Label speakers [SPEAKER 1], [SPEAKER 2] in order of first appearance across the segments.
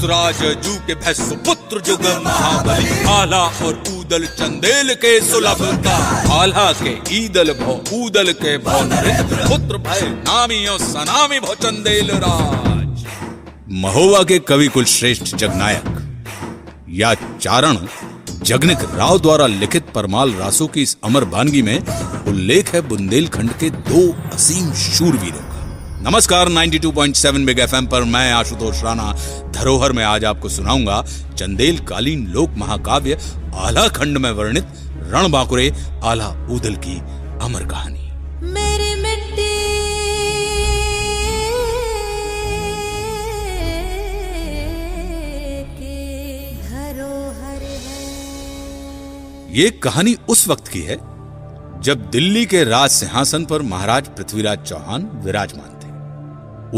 [SPEAKER 1] वत्सराज जू के भैंसु पुत्र जुग महाबली, आला और ऊदल चंदेल के सुलभ का, आला के ईदल भो ऊदल के भो नरेंद्र, पुत्र भय नामी और सनामी भो चंदेल राज। महोबा के कवि कुल श्रेष्ठ जगनायक या चारण जगनिक राव द्वारा लिखित परमाल रासों की इस अमर वानगी में उल्लेख है बुंदेलखंड के दो असीम शूरवीरों का। नमस्कार, 92.7 बिग एफएम पर मैं आशुतोष राणा धरोहर में आज आपको सुनाऊंगा चंदेल कालीन लोक महाकाव्य आला खंड में वर्णित रणबांकुरे आला ऊदल की अमर कहानी।
[SPEAKER 2] मेरी मिट्टी
[SPEAKER 1] ये कहानी उस वक्त की है जब दिल्ली के राज सिंहासन पर महाराज पृथ्वीराज चौहान विराजमान थे।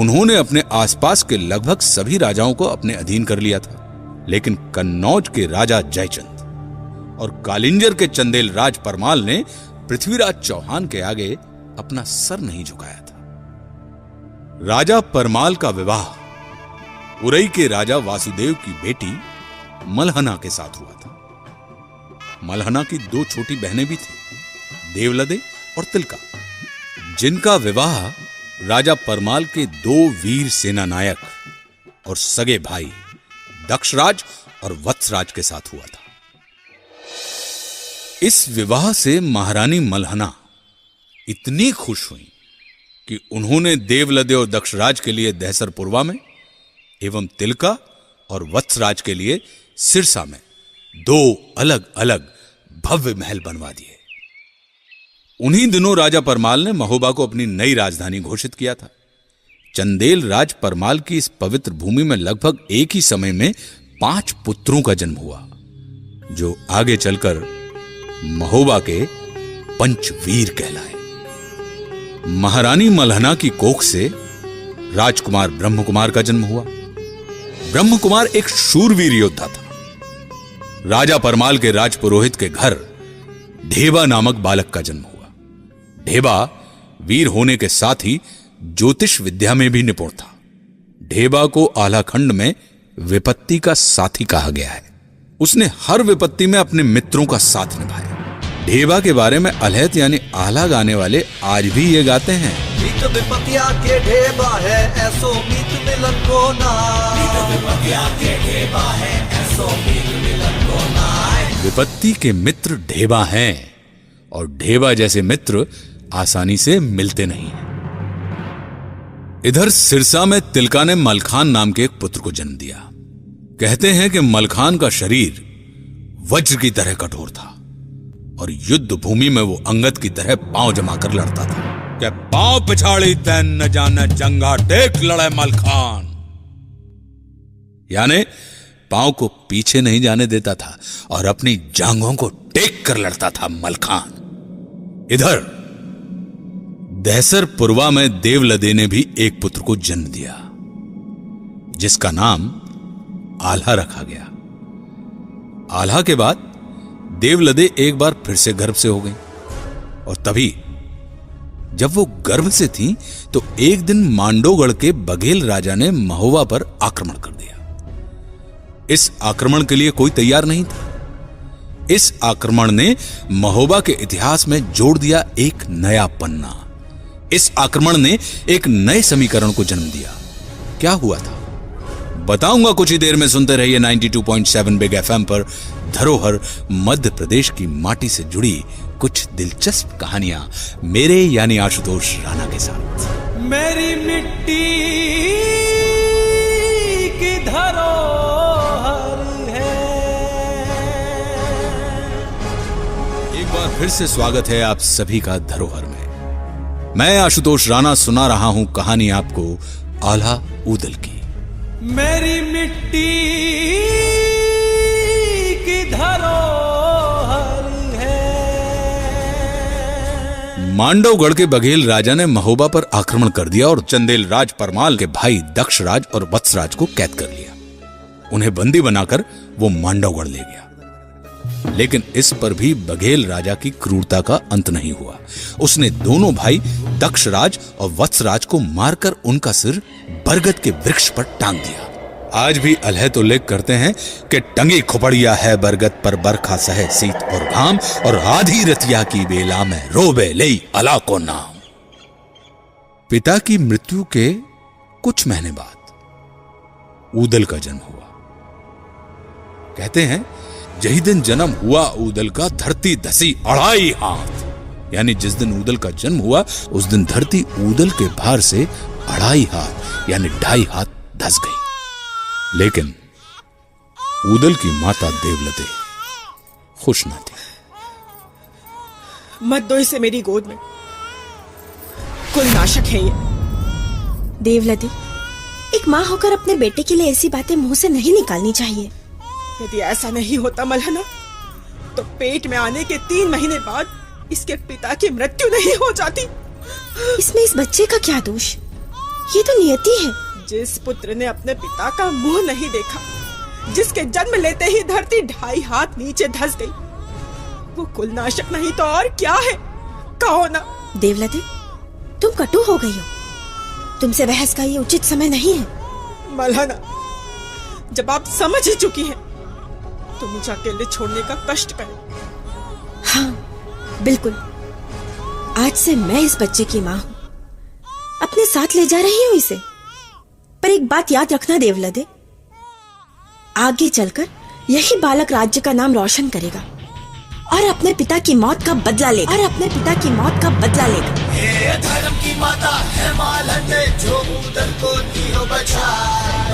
[SPEAKER 1] उन्होंने अपने आसपास के लगभग सभी राजाओं को अपने अधीन कर लिया था, लेकिन कन्नौज के राजा जयचंद और कालिंजर के चंदेल राज परमाल ने पृथ्वीराज चौहान के आगे अपना सर नहीं झुकाया था। राजा परमाल का विवाह उरई के राजा वासुदेव की बेटी मलहना के साथ हुआ था। मलहना की दो छोटी बहनें भी थीं, देवलदे और तिलका, जिनका विवाह राजा परमाल के दो वीर सेना नायक और सगे भाई दक्षराज और वत्सराज के साथ हुआ था। इस विवाह से महारानी मलहना इतनी खुश हुई कि उन्होंने देवलदे और दक्षराज के लिए दहसरपुरवा में एवं तिलका और वत्सराज के लिए सिरसा में दो अलग अलग भव्य महल बनवा दिए। उन्हीं दिनों राजा परमाल ने महोबा को अपनी नई राजधानी घोषित किया था। चंदेल राज परमाल की इस पवित्र भूमि में लगभग एक ही समय में 5 पुत्रों का जन्म हुआ, जो आगे चलकर महोबा के पंचवीर कहलाए। महारानी मलहना की कोख से राजकुमार ब्रह्मकुमार का जन्म हुआ। ब्रह्मकुमार एक शूरवीर योद्धा था। राजा परमाल के राजपुरोहित के घर ढेबा नामक बालक का जन्म हुआ। ढेबा वीर होने के साथ ही ज्योतिष विद्या में भी निपुण था। ढेबा को आला खंड में विपत्ति का साथी कहा गया है। उसने हर विपत्ति में अपने मित्रों का साथ निभाया। ढेबा के बारे में अलहत यानी आला गाने वाले आज भी ये गाते हैं,
[SPEAKER 3] विपत्तिया के ढेबा है ऐसो मीत मिलन को ना, विपत्तिया के ढेबा है ऐसो मीत मिलन को ना।
[SPEAKER 1] विपत्ति के मित्र ढेबा हैं और ढेबा जैसे मित्र आसानी से मिलते नहीं हैं। इधर सिरसा में तिलका ने मलखान नाम के एक पुत्र को जन्म दिया। कहते हैं कि मलखान का शरीर वज्र की तरह कठोर था और युद्ध भूमि में वो अंगद की तरह पांव जमाकर लड़ता था। क्या पांव पिछाड़ी तैन न जाने जंगा टेक लड़े मलखान, यानी पांव को पीछे नहीं जाने देता था और अपनी जांघों को टेक कर लड़ता था मलखान। इधर दहसरपुरवा में देवलदे ने भी एक पुत्र को जन्म दिया, जिसका नाम आल्हा रखा गया। आल्हा के बाद देवलदे एक बार फिर से गर्भ से हो गई और तभी जब वो गर्भ से थी तो एक दिन मांडोगढ़ के बघेल राजा ने महोबा पर आक्रमण कर दिया। इस आक्रमण के लिए कोई तैयार नहीं था। इस आक्रमण ने महोबा के इतिहास में जोड़ दिया एक नया पन्ना। इस आक्रमण ने एक नए समीकरण को जन्म दिया। क्या हुआ था बताऊंगा कुछ ही देर में। सुनते रहिए 92.7 बिग एफएम पर धरोहर, मध्य प्रदेश की माटी से जुड़ी कुछ दिलचस्प कहानियां मेरे यानी आशुतोष राणा के साथ।
[SPEAKER 3] मेरी मिट्टी की धरोहर है।
[SPEAKER 1] एक बार फिर से स्वागत है आप सभी का धरोहर में। मैं आशुतोष राणा सुना रहा हूं कहानी आपको आला ऊदल की।
[SPEAKER 3] मेरी मिट्टी की धरोहर है।
[SPEAKER 1] मांडवगढ़ के बघेल राजा ने महोबा पर आक्रमण कर दिया और चंदेल राज परमाल के भाई दक्षराज और वत्सराज को कैद कर लिया। उन्हें बंदी बनाकर वो मांडवगढ़ ले गया। लेकिन इस पर भी बघेल राजा की क्रूरता का अंत नहीं हुआ। उसने दोनों भाई दक्षराज और वत्सराज को मारकर उनका सिर बरगद के वृक्ष पर टांग दिया। आज भी अलह तो उल्लेख करते हैं कि टंगी खुपड़िया है बरगद पर बरखा सहे शीत और घाम, और आधी रतिया की बेला में रोबे ले अला को नाम। पिता की मृत्यु के कुछ महीने बाद ऊदल का जन्म हुआ। कहते हैं यही दिन जन्म हुआ ऊदल का, धरती धसी 2.5 हाथ। यानी जिस दिन ऊदल का जन्म हुआ उस दिन धरती ऊदल के भार से 2.5 हाथ यानी 2.5 हाथ धस गई। लेकिन ऊदल की माता देवलते खुश न थी।
[SPEAKER 2] मत दो इसे मेरी गोद में, कुल नाशक है ये।
[SPEAKER 4] देवलती, एक माँ होकर अपने बेटे के लिए ऐसी बातें मुंह से नहीं निकालनी चाहिए।
[SPEAKER 2] यदि ऐसा नहीं होता मलहना, तो पेट में आने के 3 महीने बाद इसके पिता की मृत्यु नहीं हो जाती।
[SPEAKER 4] इसमें इस बच्चे का क्या दोष? ये तो नियति है।
[SPEAKER 2] जिस पुत्र ने अपने पिता का मुंह नहीं देखा, जिसके जन्म लेते ही धरती 2.5 हाथ नीचे धस गई, वो कुल नाशक नहीं तो और क्या है? कहो ना।
[SPEAKER 4] देवलती, तुम कटु हो गई हो। तुमसे बहस का ये उचित समय नहीं है।
[SPEAKER 2] मलहना, जब आप समझ ही चुकी हैं तो मुझे अकेले छोड़ने का कष्ट करें।
[SPEAKER 4] हाँ बिल्कुल, आज से मैं इस बच्चे की माँ हूँ, अपने साथ ले जा रही हूँ इसे। पर एक बात याद रखना देवलते, आगे चलकर यही बालक राज्य का नाम रोशन करेगा और अपने पिता की मौत का बदला लेगा।
[SPEAKER 3] ये धर्म की माता है मालन ने जो ऊदल को दियो बचाए।